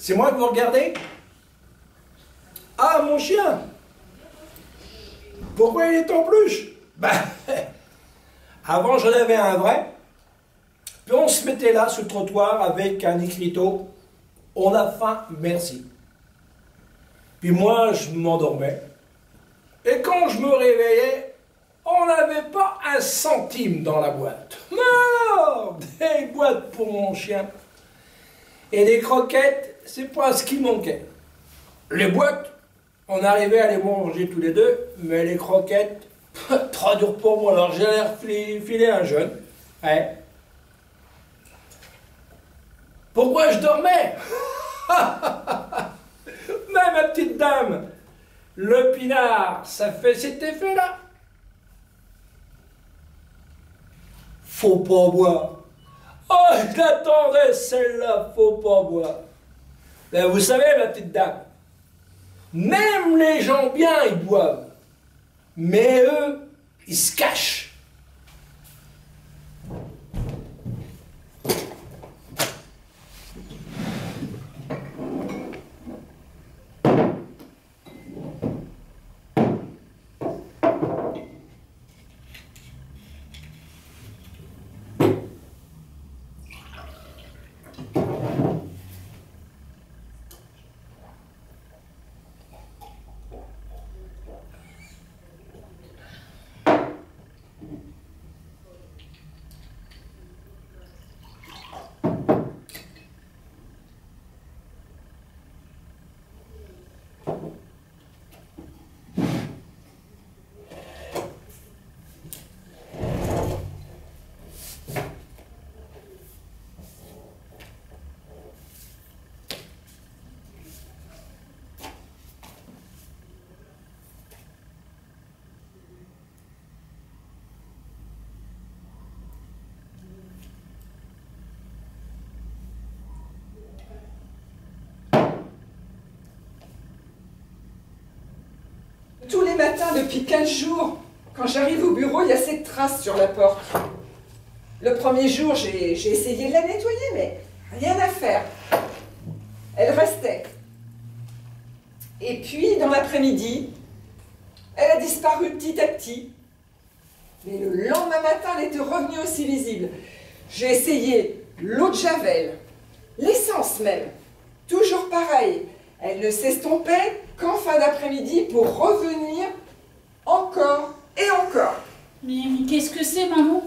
C'est moi que vous regardez? Ah, mon chien! Pourquoi il est en peluche? Ben, avant j'en avais un vrai, puis on se mettait là sur le trottoir avec un écriteau. On a faim, merci. Puis moi, je m'endormais. Et quand je me réveillais, on n'avait pas un centime dans la boîte. Non, des boîtes pour mon chien. Et des croquettes, c'est pas ce qui manquait. Les boîtes, on arrivait à les manger tous les deux, mais les croquettes, trop dur pour moi. Alors j'ai l'air filé un jeune. Ouais. Pourquoi je dormais? Mais ma petite dame, le pinard, ça fait cet effet-là. Faut pas boire. Oh, je l'attendais celle-là, faut pas boire. Ben, vous savez, ma petite dame, même les gens bien, ils boivent. Mais eux, ils se cachent. Tous les matins depuis 15 jours, quand j'arrive au bureau, il y a cette trace sur la porte. Le premier jour, j'ai essayé de la nettoyer, mais rien à faire. Elle restait. Et puis, dans l'après-midi, elle a disparu petit à petit. Mais le lendemain matin, elle était revenue aussi visible. J'ai essayé l'eau de Javel, l'essence même. Toujours pareil. Elle ne s'estompait qu'en fin d'après-midi pour revenir encore et encore. Mais qu'est-ce que c'est, maman?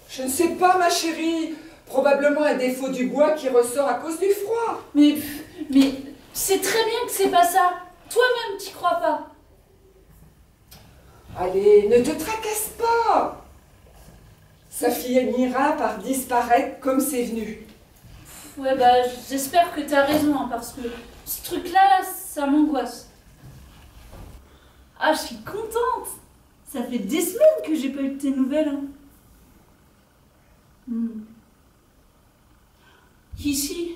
Je ne sais pas, ma chérie. Probablement un défaut du bois qui ressort à cause du froid. Mais c'est très bien que c'est pas ça. Toi-même, t'y crois pas. Allez, ne te tracasse pas. Sa finira par disparaître comme c'est venu. Ouais, bah, j'espère que t'as raison, hein, parce que ce truc-là, là, ça m'angoisse. Ah, je suis contente. Ça fait des semaines que j'ai pas eu de tes nouvelles. Hein. Ici,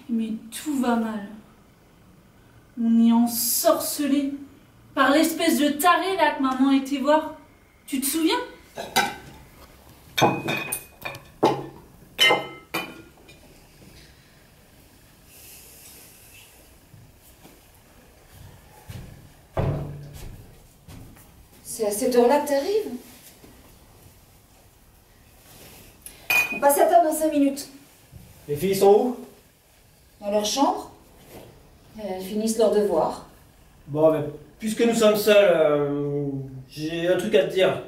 mais tout va mal. On est ensorcelé par l'espèce de taré là que maman était voir. Tu te souviens? C'est à cette heure-là que t'arrives? On passe à table dans 5 minutes. Les filles sont où? Dans leur chambre. Elles finissent leur devoir. Bon, mais puisque nous sommes seuls, j'ai un truc à te dire.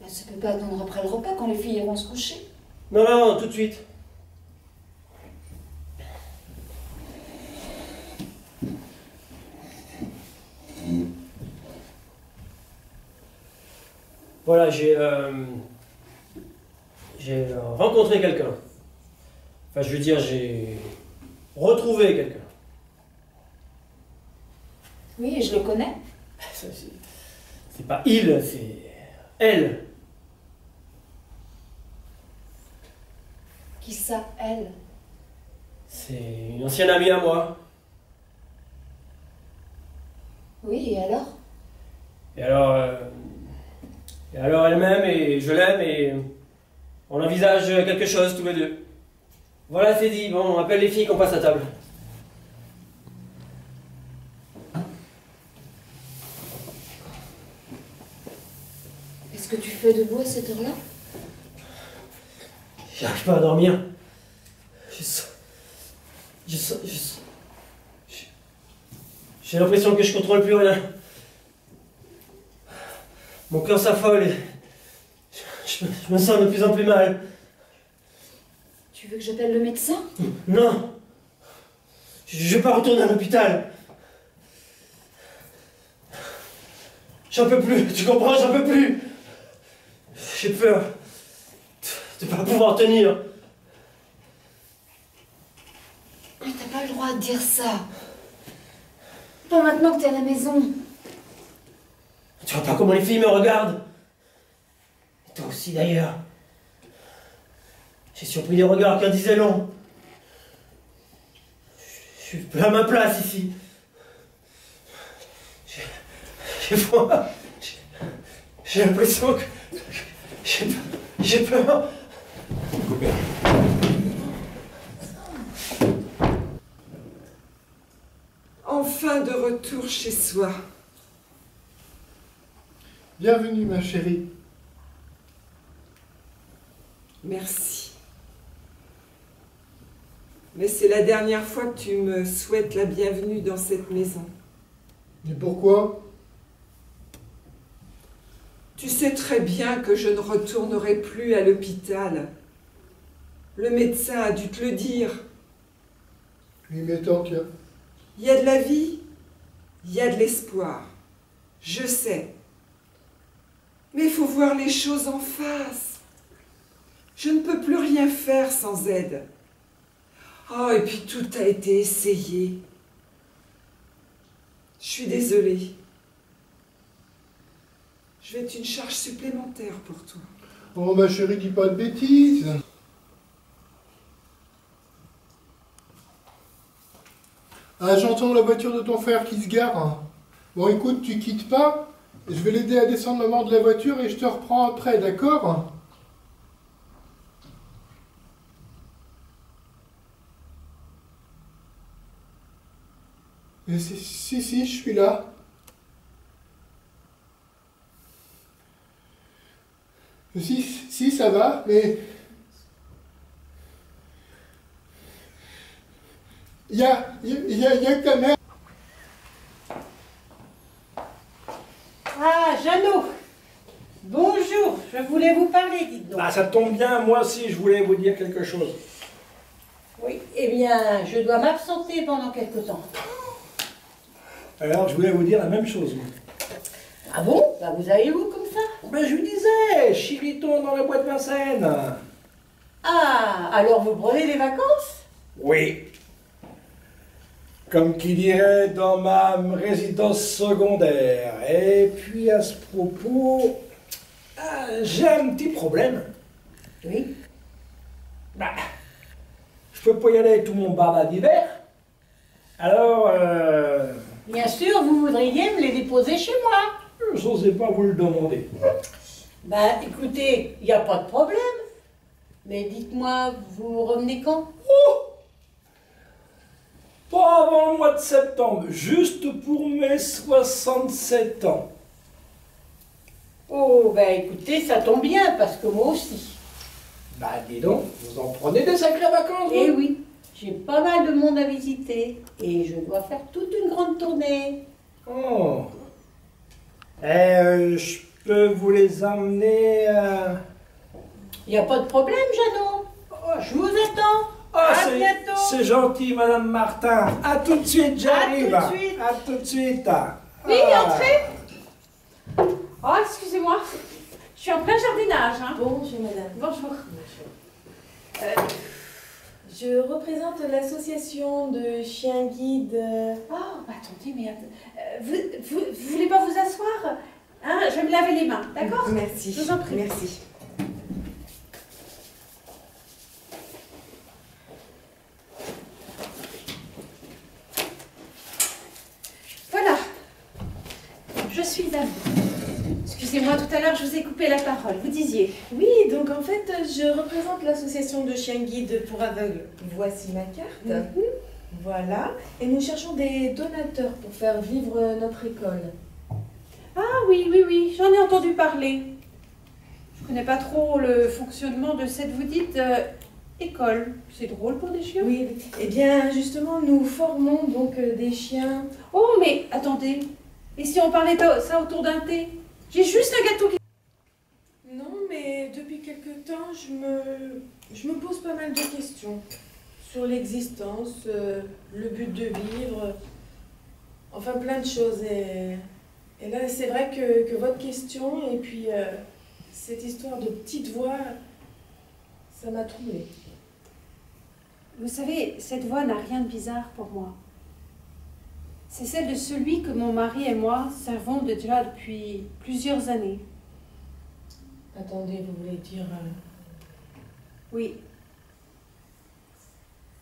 Ben, ça peut pas attendre après le repas quand les filles iront se coucher. Non, non, tout de suite. Voilà, j'ai rencontré quelqu'un. Enfin, je veux dire, j'ai retrouvé quelqu'un. Oui, et je le connais. C'est pas il, c'est elle. Qui ça, elle? C'est une ancienne amie à moi. Oui, et alors? Et alors elle m'aime et je l'aime On envisage quelque chose tous les deux. Voilà, c'est dit. Bon, on appelle les filles qu'on passe à table. Qu'est-ce que tu fais debout à cette heure-là? J'arrive pas à dormir. J'ai l'impression que je contrôle plus rien. Mon cœur s'affole et je me sens de plus en plus mal. Tu veux que j'appelle le médecin? Non. Je vais pas retourner à l'hôpital. J'en peux plus, tu comprends, j'en peux plus. J'ai peur de pas pouvoir tenir. Mais t'as pas le droit de dire ça. Pas maintenant que t'es à la maison. Tu vois pas comment les filles me regardent? Et toi aussi d'ailleurs. J'ai surpris des regards qui en disaient long. Je suis plus à ma place ici. J'ai froid. J'ai l'impression que... J'ai peur. Enfin de retour chez soi. Bienvenue, ma chérie. Merci. Mais c'est la dernière fois que tu me souhaites la bienvenue dans cette maison. Et pourquoi? Tu sais très bien que je ne retournerai plus à l'hôpital. Le médecin a dû te le dire. Il m'étonne, tiens. Il y a de la vie, il y a de l'espoir. Je sais. Mais il faut voir les choses en face. Je ne peux plus rien faire sans aide. Oh, et puis tout a été essayé. Je suis désolée. Je vais être une charge supplémentaire pour toi. Oh, ma chérie, dis pas de bêtises. Ah, j'entends la voiture de ton frère qui se gare. Bon, écoute, tu quittes pas. Je vais l'aider à descendre maman de la voiture et je te reprends après, d'accord? Si, je suis là. Si, ça va, mais... Il y a que ta mère. Ah, Jeannot. Bonjour, je voulais vous parler, dites donc. Ah, ça tombe bien, moi aussi je voulais vous dire quelque chose. Oui, eh bien, je dois m'absenter pendant quelque temps. Alors je voulais vous dire la même chose. moi. Ah bon? Bah, vous allez où comme ça? Ben je vous disais, Chiriton dans la boîte Vincennes. Ah, alors vous prenez des vacances? Oui. Comme qui dirait dans ma résidence secondaire. Et puis à ce propos, j'ai un petit problème. Oui. Bah, je peux pas y aller avec tout mon barda d'hiver. Alors, Bien sûr, vous voudriez me les déposer chez moi. je n'osais pas vous le demander. Bah, écoutez, il n'y a pas de problème. Mais dites-moi, vous revenez quand? Pas avant le mois de septembre, juste pour mes 67 ans. Oh, bah écoutez, ça tombe bien, parce que moi aussi. Bah dis donc, vous en prenez des sacrées vacances, Eh vous? oui, j'ai pas mal de monde à visiter. Et je dois faire toute une grande tournée. Oh. Je peux vous les emmener... Il n'y a pas de problème, Jeannot. Oh, je vous attends. Ah, à bientôt. c'est gentil, Madame Martin. À tout de suite, j'arrive. À tout de suite. Ah. À tout de suite. Oui, entrez. Oh, excusez-moi. Je suis en plein jardinage. Hein. Bonjour madame. Bonjour. Je représente l'association de chiens guides. Oh, bah attendez, mais vous voulez pas vous asseoir, hein? Je vais me laver les mains, d'accord? Merci. Je vous en prie. Merci. Voilà. Je suis à vous. Excusez-moi, tout à l'heure, je vous ai coupé la parole. Vous disiez. Oui, donc en fait, je représente l'association de chiens guides pour aveugles. Voici ma carte. Voilà. Et nous cherchons des donateurs pour faire vivre notre école. Ah oui, j'en ai entendu parler. Je connais pas trop le fonctionnement de cette, vous dites, école. C'est drôle pour des chiens. Oui, eh bien, justement, nous formons donc des chiens. Oh, mais attendez. Et si on parlait ça autour d'un thé? J'ai juste un gâteau qui... Non, mais depuis quelque temps, je me pose pas mal de questions sur l'existence, le but de vivre, enfin plein de choses. Et là, c'est vrai que votre question et puis cette histoire de petite voix, ça m'a troublée. Vous savez, cette voix n'a rien de bizarre pour moi. C'est celle de celui que mon mari et moi servons déjà depuis plusieurs années. Attendez, vous voulez dire... Oui.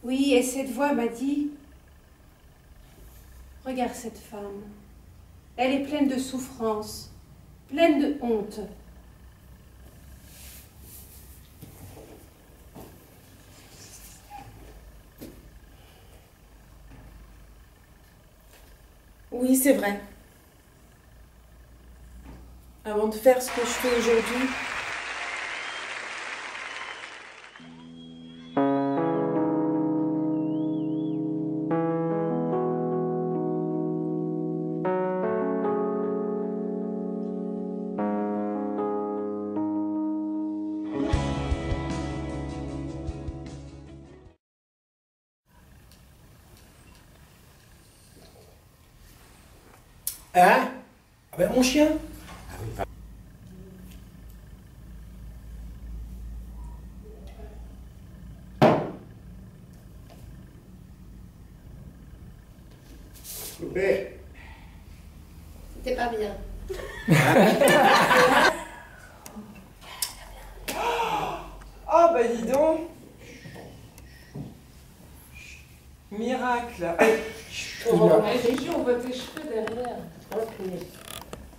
Oui, et cette voix m'a dit, regarde cette femme. Elle est pleine de souffrance, pleine de honte. Oui, c'est vrai. Avant de faire ce que je fais aujourd'hui, Hein? Ah ben mon chien. Coupé. C'était pas bien. Oh bah dis donc. Miracle. On voit tes cheveux derrière. Oh, punaise.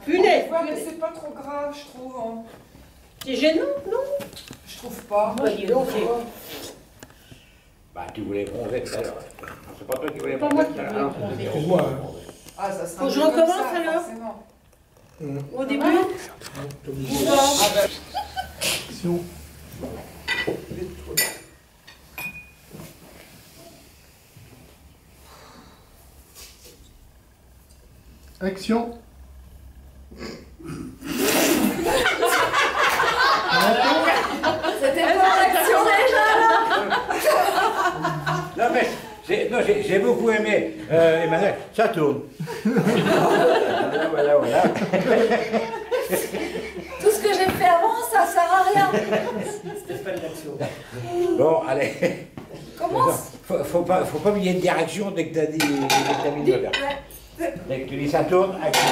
Punaise, Ouais, mais c'est pas trop grave, je trouve. Hein. C'est gênant, non? Je trouve pas. Bah, dis donc, Bah, tu voulais bronzer tout à l'heure. C'est pas toi qui voulais Pas bronzer moi tout qui à voulais l'heure. bronzer. Excuse-moi. Ah, ça sera Faut que je mieux comme recommence, ça, alors forcément. Au début? Ah bah, Action. Action. c'était pas l'action déjà Non, mais j'ai beaucoup aimé. Emmanuel, ça tourne. Voilà. Tout ce que j'ai fait avant, ça sert à rien. C'était pas de l'action. Bon, allez. Commence. Faut pas oublier de direction dès que t'as mis le verre. Dès que tu dis ça tourne, action.